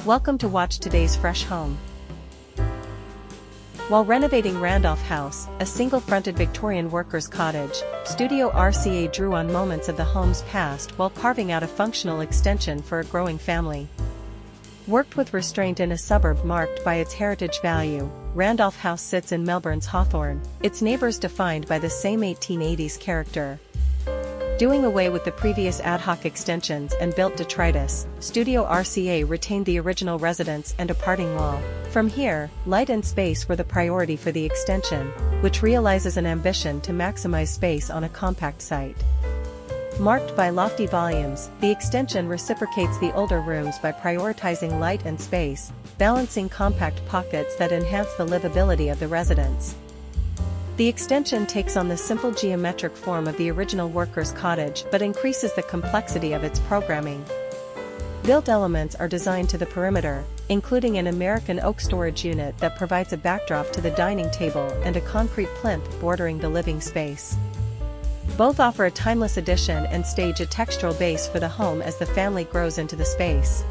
Welcome to watch today's fresh home. While renovating Randolph House, a single-fronted Victorian workers' cottage, Studio RCA drew on moments of the home's past while carving out a functional extension for a growing family. Worked with restraint in a suburb marked by its heritage value, Randolph House sits in Melbourne's Hawthorne, its neighbours defined by the same 1880s character. Doing away with the previous ad hoc extensions and built detritus, Studio RCA retained the original residence and a parting wall. From here, light and space were the priority for the extension, which realizes an ambition to maximize space on a compact site. Marked by lofty volumes, the extension reciprocates the older rooms by prioritizing light and space, balancing compact pockets that enhance the livability of the residence. The extension takes on the simple geometric form of the original workers' cottage but increases the complexity of its programming. Built elements are designed to the perimeter, including an American oak storage unit that provides a backdrop to the dining table and a concrete plinth bordering the living space. Both offer a timeless addition and stage a textural base for the home as the family grows into the space.